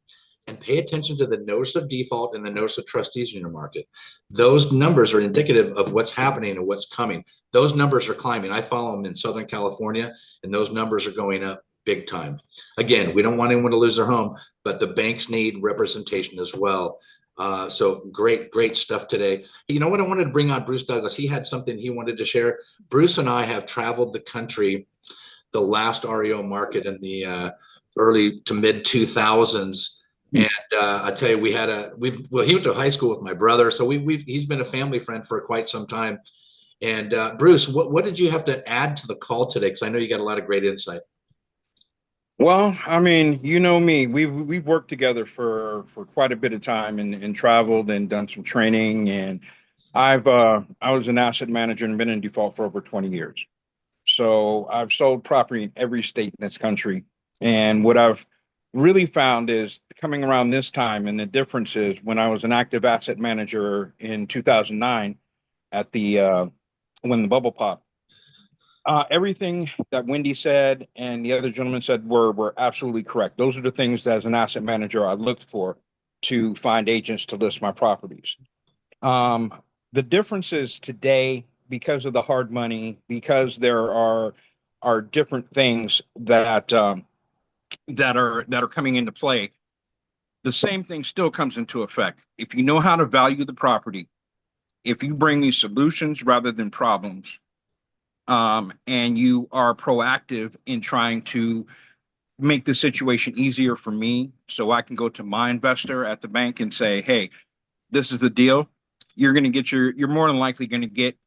and pay attention to the notice of default and the notice of trustees in your market. Those numbers are indicative of what's happening and what's coming. Those numbers are climbing. I follow them in Southern California, and those numbers are going up big time. Again, we don't want anyone to lose their home, but the banks need representation as well. So great stuff today. You know what? I wanted to bring on Bruce Douglas. He had something he wanted to share. Bruce and I have traveled the country, the last REO market in the early to mid 2000s. And I tell you, he went to high school with my brother, so he's been a family friend for quite some time. And Bruce, what did you have to add to the call today? Because I know you got a lot of great insight. Well, I mean, you know me, we've worked together for quite a bit of time and traveled and done some training. And I was an asset manager and been in default for over 20 years. So I've sold property in every state in this country. And what I've really found is coming around this time, and the difference is when I was an active asset manager in 2009 at when the bubble popped, everything that Wendy said and the other gentleman said were absolutely correct. Those are the things that as an asset manager I looked for to find agents to list my properties. The difference is today, because of the hard money, because there are different things that are coming into play, the same thing still comes into effect. If you know how to value the property, if you bring me solutions rather than problems, and you are proactive in trying to make the situation easier for me, so I can go to my investor at the bank and say, hey, this is the deal. You're more than likely going to get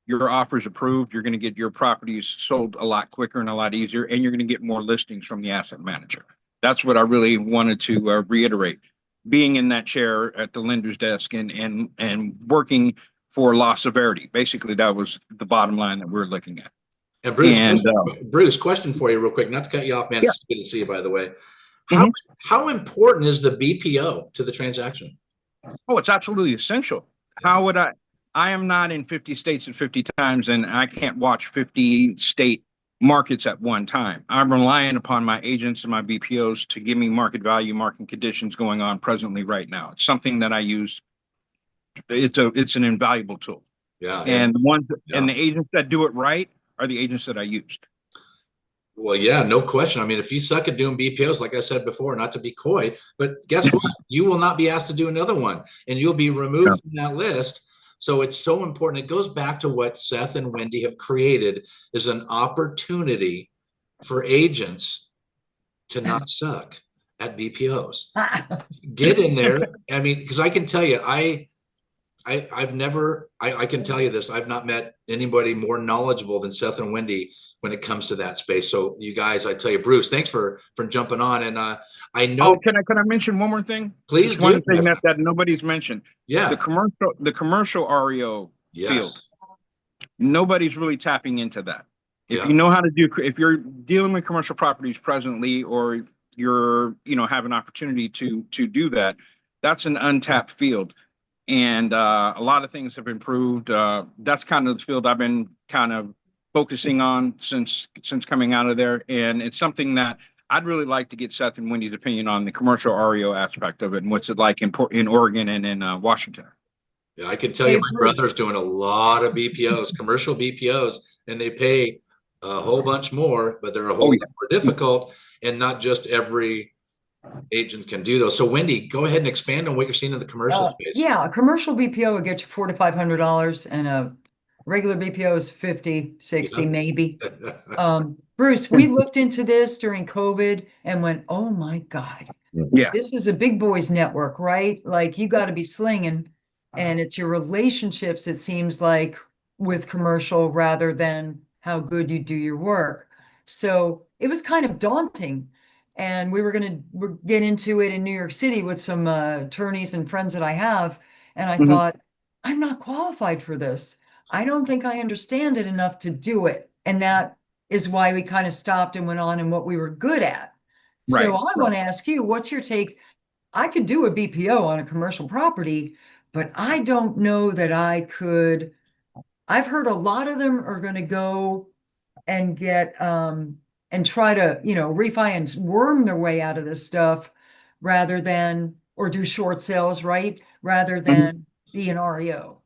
your offers approved. You're going to get your properties sold a lot quicker and a lot easier, and you're going to get more listings from the asset manager. That's what I really wanted to reiterate. Being in that chair at the lender's desk and working for loss severity. Basically, that was the bottom line that we're looking at. And Bruce, question for you real quick, not to cut you off, man. Yeah. It's good to see you, by the way. How important is the BPO to the transaction? Oh, it's absolutely essential. How would I am not in 50 states at 50 times, and I can't watch 50 state markets at one time. I'm relying upon my agents and my BPOs to give me market value, market conditions going on presently right now. It's something that I use. It's an invaluable tool. Yeah. And the agents that do it right are the agents that I used. Well, yeah, no question. I mean, if you suck at doing BPOs, like I said before, not to be coy, but guess what? You will not be asked to do another one, and you'll be removed from that list. So it's so important. It goes back to what Seth and Wendy have created, is an opportunity for agents to not suck. at BPOs. Get in there. I mean, because I can tell you, I've never, I can tell you this, I've not met anybody more knowledgeable than Seth and Wendy when it comes to that space. So you guys, I tell you, Bruce, thanks for jumping on. And I know. Oh, can I mention one more thing? Please Just one do. thing that nobody's mentioned. Yeah. The commercial REO Yes. field. Nobody's really tapping into that. If Yeah. you know how to do, if you're dealing with commercial properties presently, or you're, have an opportunity to do that, that's an untapped field. And a lot of things have improved. That's kind of the field I've been kind of focusing on since coming out of there. And it's something that I'd really like to get Seth and Wendy's opinion on, the commercial REO aspect of it, and what's it like in Oregon and in Washington. Yeah, I can tell you, my brother's doing a lot of BPOs, commercial BPOs, and they pay a whole bunch more, but they're a whole lot more difficult, and not just every agent can do those. So Wendy, go ahead and expand on what you're seeing in the commercial space. Yeah, a commercial BPO would get you $400 to $500, and a regular BPO is 50, 60, Yeah. maybe. Bruce, we looked into this during COVID and went, oh my God, Yeah. this is a big boys network, right? Like, you got to be slinging, and it's your relationships, it seems like, with commercial rather than how good you do your work. So it was kind of daunting. And we were going to get into it in New York City with some attorneys and friends that I have. And I thought, I'm not qualified for this. I don't think I understand it enough to do it. And that is why we kind of stopped and went on in what we were good at. So I want to ask you, what's your take? I could do a BPO on a commercial property, but I don't know that I could. I've heard a lot of them are going to go and get and try to, refi and worm their way out of this stuff rather than, or do short sales, right? Rather than be an REO.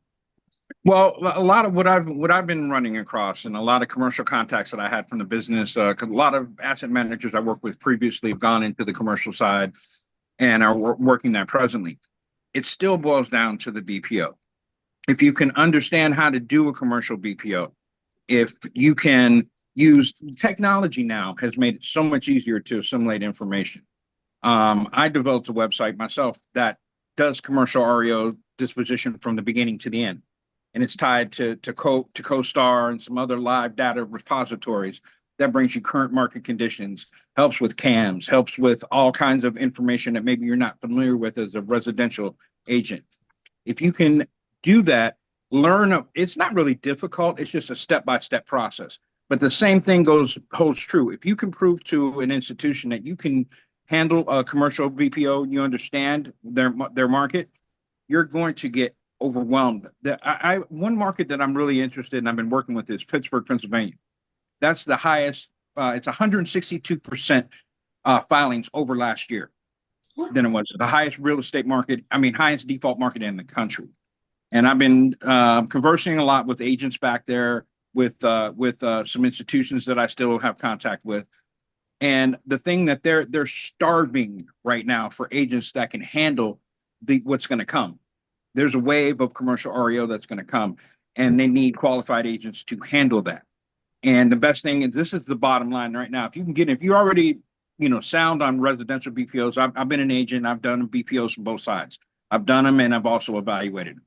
Well, a lot of what I've been running across, and a lot of commercial contacts that I had from the business, 'cause a lot of asset managers I worked with previously have gone into the commercial side and are working that presently. It still boils down to the BPO. If you can understand how to do a commercial BPO, if you can use technology, now has made it so much easier to assimilate information. I developed a website myself that does commercial REO disposition from the beginning to the end. And it's tied to CoStar and some other live data repositories that brings you current market conditions, helps with CAMs, helps with all kinds of information that maybe you're not familiar with as a residential agent. If you can do that, it's not really difficult. It's just a step-by-step process. But the same thing holds true. If you can prove to an institution that you can handle a commercial BPO, you understand their market, you're going to get overwhelmed. One market that I'm really interested in, I've been working with, is Pittsburgh, Pennsylvania. That's the highest. It's 162% filings over last year than it was. The highest real estate market, highest default market in the country. And I've been conversing a lot with agents back there, with some institutions that I still have contact with. And the thing that they're starving right now for agents that can handle what's going to come. There's a wave of commercial REO that's going to come, and they need qualified agents to handle that. And the best thing is, this is the bottom line right now. If you're already, sound on residential BPOs, I've been an agent, I've done BPOs from both sides. I've done them, and I've also evaluated them.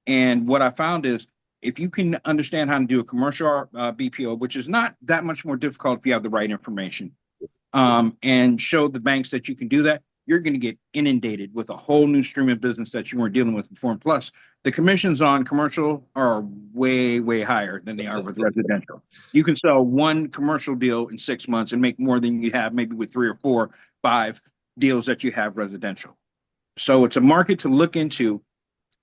And what I found is, if you can understand how to do a commercial BPO, which is not that much more difficult if you have the right information, and show the banks that you can do that, you're going to get inundated with a whole new stream of business that you weren't dealing with before. And plus, the commissions on commercial are way, way higher than they are with residential. You can sell one commercial deal in 6 months and make more than you have maybe with 3 or 4, 5 deals that you have residential. So it's a market to look into,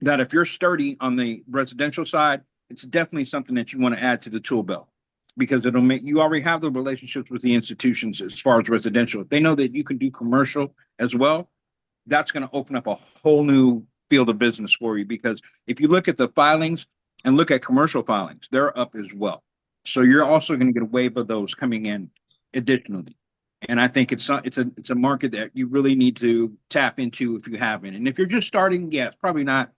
that if you're sturdy on the residential side, it's definitely something that you want to add to the tool belt, because it'll make you already have the relationships with the institutions as far as residential. If they know that you can do commercial as well, that's going to open up a whole new field of business for you. Because if you look at the filings and look at commercial filings, they're up as well. So you're also going to get a wave of those coming in additionally. And I think it's a market that you really need to tap into if you haven't. And if you're just starting, it's probably not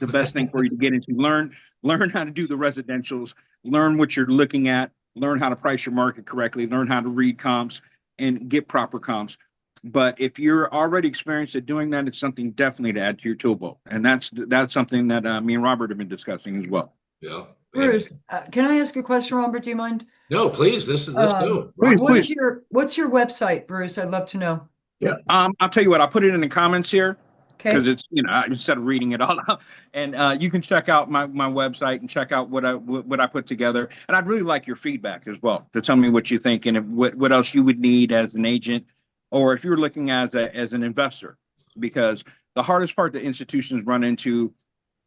the best thing for you to get into. Learn how to do the residentials, learn what you're looking at, learn how to price your market correctly, learn how to read comps and get proper comps. But if you're already experienced at doing that, it's something definitely to add to your tool belt. And that's something that me and Robert have been discussing as well. Yeah. Bruce, can I ask a question, Robert? Do you mind? No, please. Let's go. Please, What's your website, Bruce? I'd love to know. Yeah. I'll tell you what, I'll put it in the comments here. Okay. Because it's, instead of reading it all out, and you can check out my website and check out what I put together. And I'd really like your feedback as well to tell me what you think and what else you would need as an agent, or if you're looking as an investor. Because the hardest part that institutions run into,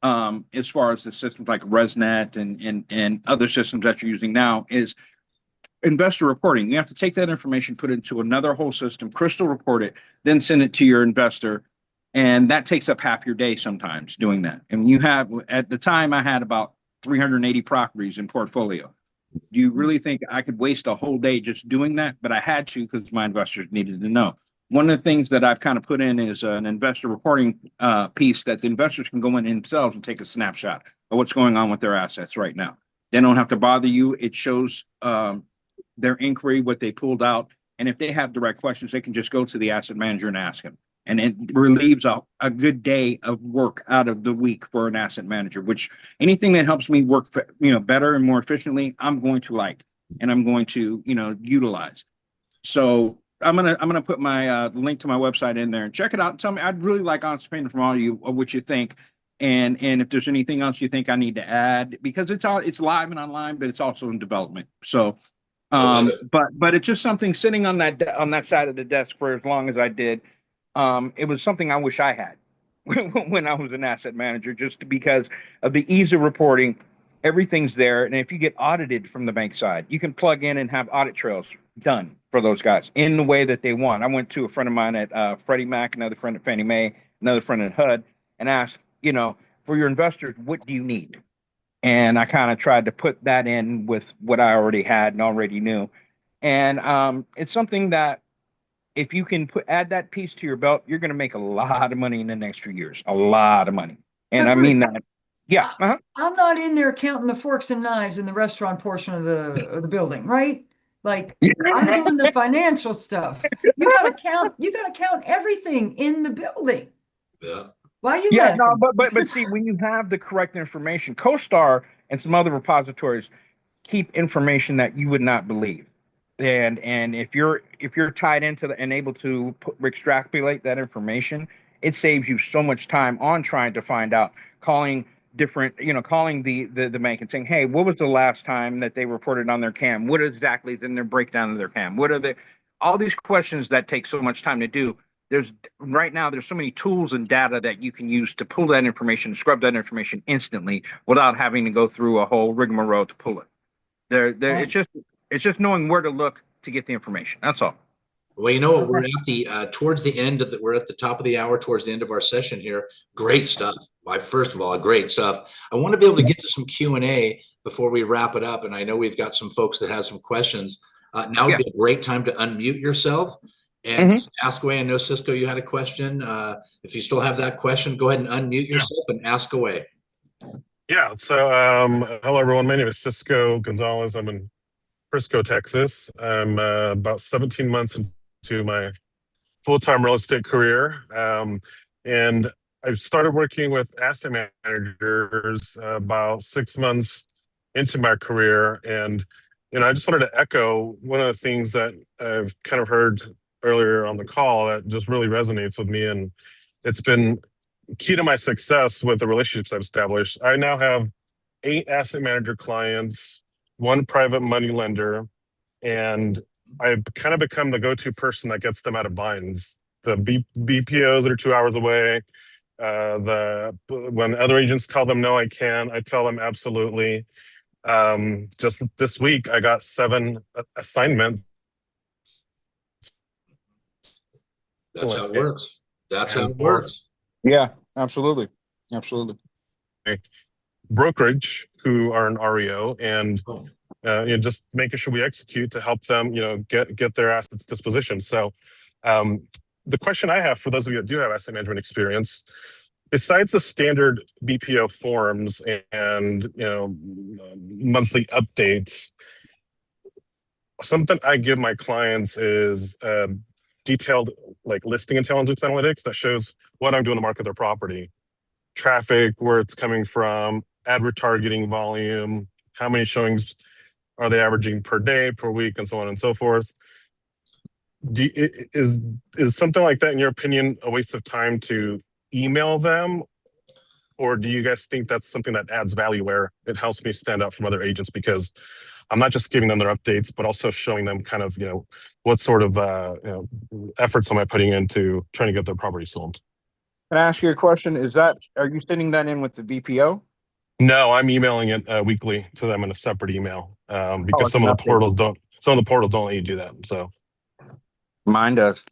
as far as the systems like ResNet and other systems that you're using now, is investor reporting. You have to take that information, put it into another whole system, crystal report it, then send it to your investor. And that takes up half your day sometimes doing that. And you have, at the time, I had about 380 properties in portfolio. Do you really think I could waste a whole day just doing that? But I had to, because my investors needed to know. One of the things that I've kind of put in is an investor reporting piece that the investors can go in themselves and take a snapshot of what's going on with their assets right now. They don't have to bother you. It shows their inquiry, what they pulled out. And if they have direct questions, they can just go to the asset manager and ask him. And it relieves a good day of work out of the week for an asset manager, which anything that helps me work, better and more efficiently, I'm going to like, and I'm going to, utilize. So I'm gonna put my link to my website in there and check it out. And tell me, I'd really like honest opinion from all of you of what you think, and if there's anything else you think I need to add, because it's live and online, but it's also in development. So, but it's just something sitting on that side of the desk for as long as I did. It was something I wish I had when I was an asset manager, just because of the ease of reporting. Everything's there. And if you get audited from the bank side, you can plug in and have audit trails done for those guys in the way that they want. I went to a friend of mine at Freddie Mac, another friend at Fannie Mae, another friend at HUD, and asked, for your investors, what do you need? And I kind of tried to put that in with what I already had and already knew. And it's something that, if you can add that piece to your belt, you're going to make a lot of money in the next few years. A lot of money. And I mean that. Yeah. I'm not in there counting the forks and knives in the restaurant portion of the building, right? Like, I'm doing the financial stuff. You got to count everything in the building. Yeah. Why are you Yeah, laughing? no, but see, when you have the correct information, CoStar and some other repositories keep information that you would not believe. And if you're tied into and able to extrapolate that information, it saves you so much time on trying to find out, calling the bank and saying, hey, what was the last time that they reported on their CAM? What exactly is in their breakdown of their CAM? What are all these questions that take so much time to do? There's so many tools and data that you can use to pull that information, scrub that information instantly without having to go through a whole rigmarole to pull it. Right. It's just knowing where to look to get the information. That's all. Well, you know what? We're at towards the end of we're at the top of the hour, towards the end of our session here. Great stuff. First of all, great stuff. I want to be able to get to some Q&A before we wrap it up. And I know we've got some folks that have some questions. Now would be a great time to unmute yourself and ask away. I know, Cisco, you had a question. If you still have that question, go ahead and unmute yourself and ask away. Yeah. So, hello, everyone. My name is Cisco Gonzalez. I'm in Frisco, Texas. I'm about 17 months into my full-time real estate career. And I started working with asset managers about 6 months into my career. And, I just wanted to echo one of the things that I've kind of heard earlier on the call that just really resonates with me. And it's been key to my success with the relationships I've established. I now have 8 asset manager clients, 1 private money lender, and I've kind of become the go-to person that gets them out of binds. The BPOs that are 2 hours away, when other agents tell them no, I can, I tell them absolutely. Just this week, I got 7 assignments. That's how it works. That's how it works. Yeah, absolutely. Absolutely. Brokerage who are an REO, and just making sure we execute to help them, get their assets disposition. So the question I have for those of you that do have asset management experience, besides the standard BPO forms and monthly updates, something I give my clients is, do detailed like listing intelligence analytics that shows what I'm doing to market their property, traffic, where it's coming from, ad retargeting volume, how many showings are they averaging per day, per week, and so on and so forth. Is something like that, in your opinion, a waste of time to email them? Or do you guys think that's something that adds value where it helps me stand out from other agents? Because I'm not just giving them their updates, but also showing them kind of, what sort of efforts am I putting into trying to get their property sold? Can I ask you a question? Are you sending that in with the VPO? No, I'm emailing it weekly to them in a separate email because it's some an of the update. portals don't let you do that. So Mine does.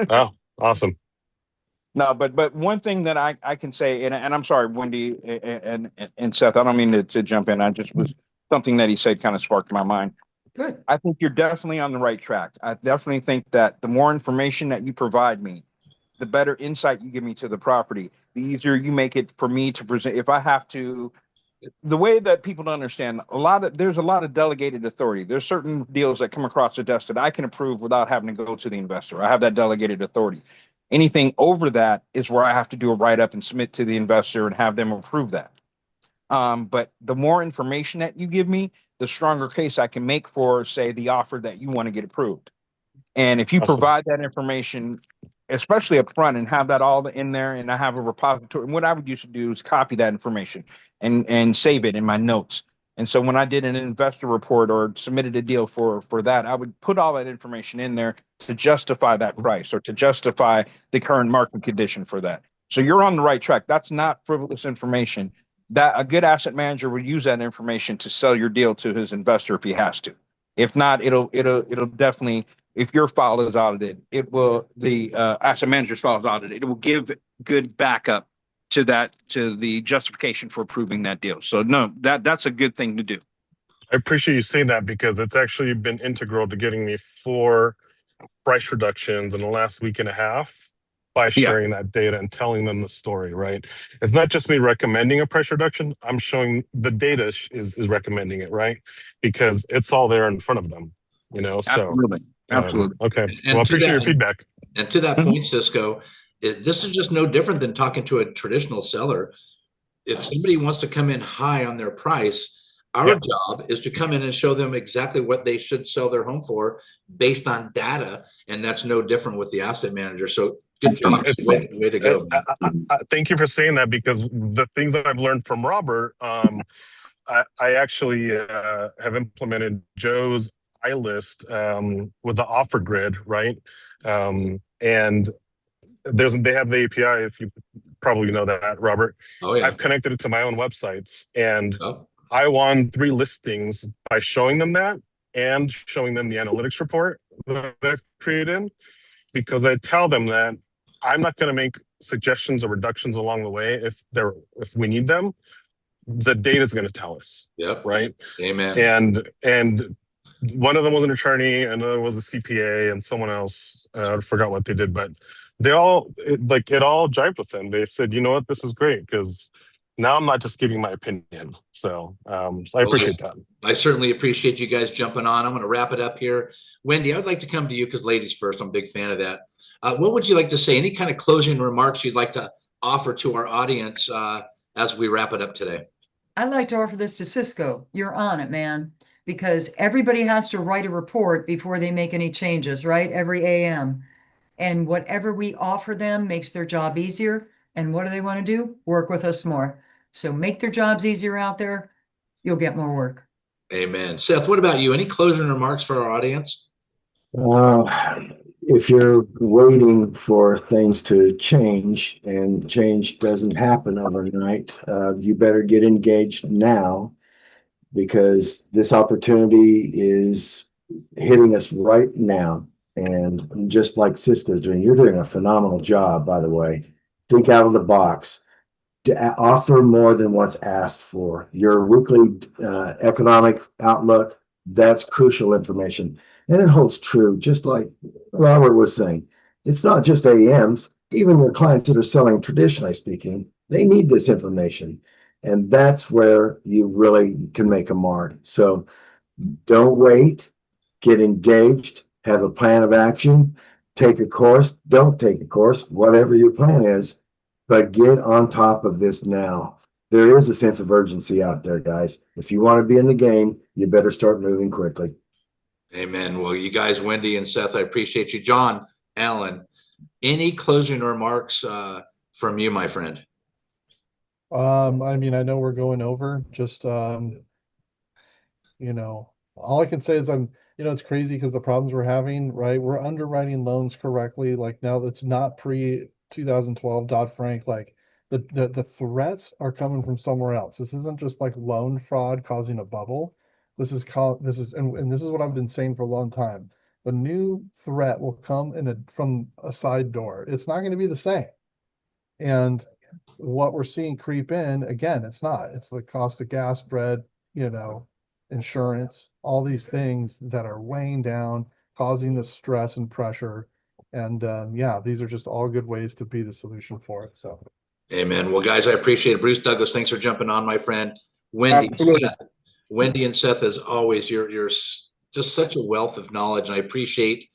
oh, awesome. No, but one thing that I can say, and I'm sorry, Wendy and Seth, I don't mean to jump in. I just was something that he said kind of sparked my mind. Good. I think you're definitely on the right track. I definitely think that the more information that you provide me, the better insight you give me to the property, the easier you make it for me to present. If I have to, the way that people don't understand, there's a lot of delegated authority. There's certain deals that come across the desk that I can approve without having to go to the investor. I have that delegated authority. Anything over that is where I have to do a write-up and submit to the investor and have them approve that. But the more information that you give me, the stronger case I can make for, say, the offer that you want to get approved. And if you Awesome. provide that information, especially up front, and have that all in there, and I have a repository, and what I would used to do is copy that information and save it in my notes. And so when I did an investor report or submitted a deal for that, I would put all that information in there to justify that price or to justify the current market condition for that. So you're on the right track. That's not frivolous information. That a good asset manager would use that information to sell your deal to his investor if he has to. If not, it'll definitely, if your file is audited, the asset manager's file is audited, it will give good backup to the justification for approving that deal. So no, that's a good thing to do. I appreciate you saying that because it's actually been integral to getting me 4 price reductions in the last week and a half by sharing that data and telling them the story, right? It's not just me recommending a price reduction. I'm showing the data is recommending it, right? Because it's all there in front of them, so. Absolutely. Okay. And Well, I to appreciate your that- feedback. And to that point, Cisco, this is just no different than talking to a traditional seller. If somebody wants to come in high on their price, our job is to come in and show them exactly what they should sell their home for based on data. And that's no different with the asset manager. So good job. Way to go. Thank you for saying that because the things that I've learned from Robert, I actually have implemented Joe's iList with the offer grid, right? And they have the API, if you probably know that, Robert. Oh yeah. I've connected it to my own websites, and I won 3 listings by showing them that and showing them the analytics report that I've created, because I tell them that I'm not going to make suggestions or reductions along the way if we need them. The data is going to tell us. Yep. Right. Amen. And one of them was an attorney, another was a CPA, and someone else, I forgot what they did, but it all jived with them. They said, you know what, this is great because now I'm not just giving my opinion. So I appreciate that. I certainly appreciate you guys jumping on. I'm going to wrap it up here. Wendy, I would like to come to you because ladies first. I'm a big fan of that. What would you like to say? Any kind of closing remarks you'd like to offer to our audience as we wrap it up today? I'd like to offer this to Cisco. You're on it, man, because everybody has to write a report before they make any changes, right? Every AM. And whatever we offer them makes their job easier. And what do they want to do? Work with us more. So make their jobs easier out there. You'll get more work. Amen. Seth, what about you? Any closing remarks for our audience? If you're waiting for things to change and change doesn't happen overnight, you better get engaged now because this opportunity is hitting us right now. And just like Cisco's doing, you're doing a phenomenal job, by the way. Think out of the box. To offer more than what's asked for. Your weekly economic outlook, that's crucial information. And it holds true, just like Robert was saying. It's not just AMs, even the clients that are selling traditionally speaking, they need this information. And that's where you really can make a mark. So don't wait, get engaged, have a plan of action take a course, don't take a course, whatever your plan is, but get on top of this now. There is a sense of urgency out there, guys. If you want to be in the game, you better start moving quickly. Amen. Well, you guys, Wendy and Seth, I appreciate you. John, Alan, any closing remarks from you, my friend? I mean, I know we're going over, just, you know, all I can say is it's crazy because the problems we're having, right? We're underwriting loans correctly. Like now that's not pre 2012 Dodd-Frank, like the threats are coming from somewhere else. This isn't just like loan fraud causing a bubble. This is and this is what I've been saying for a long time. The new threat will come from a side door. It's not going to be the same. And what we're seeing creep in, again, it's the cost of gas, bread, insurance, all these things that are weighing down, causing the stress and pressure. And yeah, these are just all good ways to be the solution for it. So, amen. Well, guys, I appreciate it. Bruce Douglas, thanks for jumping on, my friend. Wendy, Wendy and Seth, as always, you're just such a wealth of knowledge, and I appreciate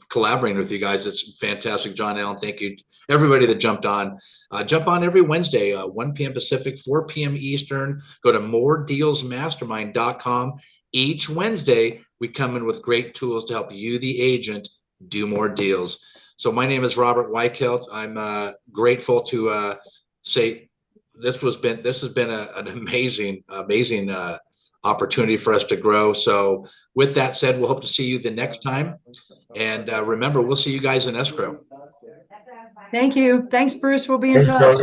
collaborating with you guys. It's fantastic. John Allen, thank you. Everybody that jumped on, jump on every Wednesday, 1 p.m. Pacific, 4 p.m. Eastern. Go to moredealsmastermind.com. Each Wednesday, we come in with great tools to help you, the agent, do more deals. So my name is Robert Weichelt. I'm grateful to say this has been an amazing opportunity for us to grow. So with that said, we'll hope to see you the next time. And remember, we'll see you guys in escrow. Thank you. Thanks, Bruce. We'll be in touch.